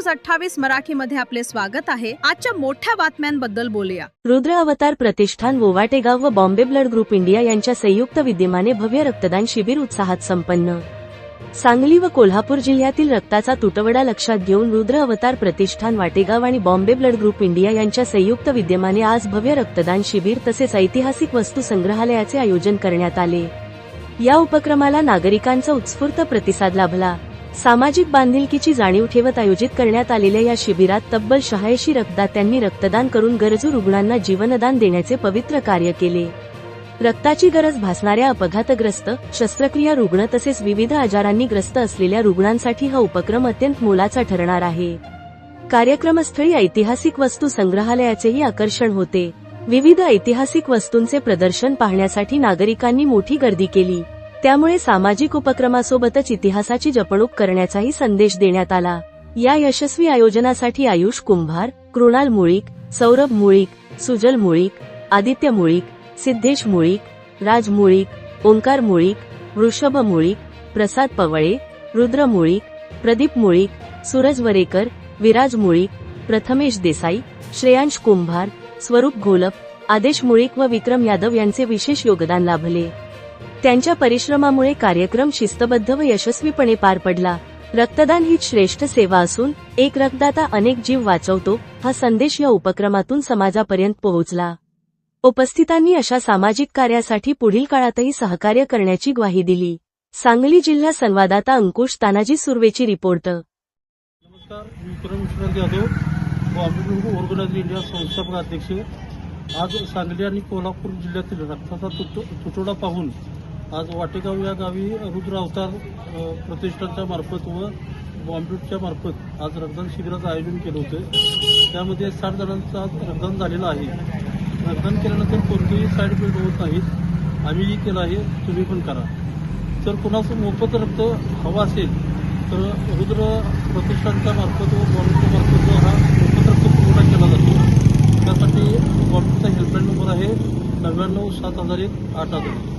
News 28 मराठीमध्ये आपले स्वागत आहे। आजच्या मोठ्या बातम्यांबद्दल बोलूया। रुद्र अवतार प्रतिष्ठान वोवाटेगाव व बॉम्बे ब्लड ग्रुप इंडिया यांच्या संयुक्त विद्यमाने भव्य रक्तदान शिबिर उत्साहात संपन्न। सांगली व कोल्हापूर जिल्ह्यातील रक्ताचा तुटवडा लक्षात घेऊन रुद्र अवतार प्रतिष्ठान वाटेगाव आणि बॉम्बे ब्लड ग्रुप इंडिया यांच्या संयुक्त विद्यमाने आज भव्य रक्तदान शिबिर तसेच ऐतिहासिक वस्तू संग्रहालयाचे आयोजन करण्यात आले। या उपक्रमाला नागरिकांचा उत्स्फूर्त प्रतिसाद लाभला। सामाजिक बांधिलकीची जाणीव ठेवत आयोजित करण्यात आलेल्या या शिबिरात तब्बल 86 रक्तदात्यांनी रक्तदान करून गरजू रुग्णांना जीवनदान देण्याचे पवित्र कार्य केले। रक्ताची गरज भासणाऱ्या अपघातग्रस्त, शस्त्रक्रिया रुग्ण तसेच विविध आजारांनी ग्रस्त असलेल्या रुग्णांसाठी हा उपक्रम अत्यंत मोलाचा ठरणार आहे। कार्यक्रमस्थळी ऐतिहासिक वस्तू संग्रहालयाचेही आकर्षण होते। विविध ऐतिहासिक वस्तूंचे प्रदर्शन पाहण्यासाठी नागरिकांनी मोठी गर्दी केली। त्यामुळे सामाजिक उपक्रमासोबतच इतिहासाची जपणूक करण्याचाही संदेश देण्यात आला। या यशस्वी आयोजनासाठी आयुष कुंभार, कृणाल मुळीक, सौरभ मुळीक, सुजल मुळीक, आदित्य मुळीक, सिद्धेश मुळीक, राज मुळीक, ओंकार मुळीक, वृषभ मुळीक, प्रसाद पवळे, रुद्र मुळीक, प्रदीप मुळीक, सूरज वरेकर, विराज मुळीक, प्रथमेश देसाई, श्रेयांश कुंभार, स्वरूप घोलप, आदेश मुळीक व विक्रम यादव यांचे विशेष योगदान लाभले। त्यांच्या परिश्रमामुळे कार्यक्रम शिस्तबद्ध व यशस्वीपणे पार पडला। रक्तदान हीच श्रेष्ठ सेवा असून एक रक्तदाता अनेक जीव वाचवतो हा संदेश या उपक्रमातून समाजापर्यंत पोहोचला। उपस्थितांनी अशा सामाजिक कार्यासाठी पुढील काळातही सहकार्य करण्याची ग्वाही दिली। सांगली जिल्हा संवाददाता अंकुश तानाजी सुर्वेची रिपोर्ट। नमस्कार, मी Vikram Vishwanath Yadav, Bombay blood organiser India संस्थापक अध्यक्ष। आज सांगली आणि कोल्हापूर जिल्ह्यातील रक्ताचा तुटवडा पाहून आज वाटेगाव या गावी रुद्र अवतार प्रतिष्ठानच्या मार्फत व बॉम्बेच्या मार्फत आज रक्तदान शिबिराचं आयोजन केलं होतं। त्यामध्ये 60 जणांचं आज रक्तदान झालेलं आहे। रक्तदान केल्यानंतर कोणतेही साईड इफेक्ट होत नाहीत। आम्हीही केलं आहे, तुम्ही पण करा। जर कोणाचं मोफत रक्त हवं असेल तर रुद्र प्रतिष्ठानच्या मार्फत व बॉम्बेच्या मार्फत हा मोफत रक्त पुरवठा केला जातो। त्यासाठी बॉम्बेचा हेल्पलाईन नंबर आहे 99 7001 8000।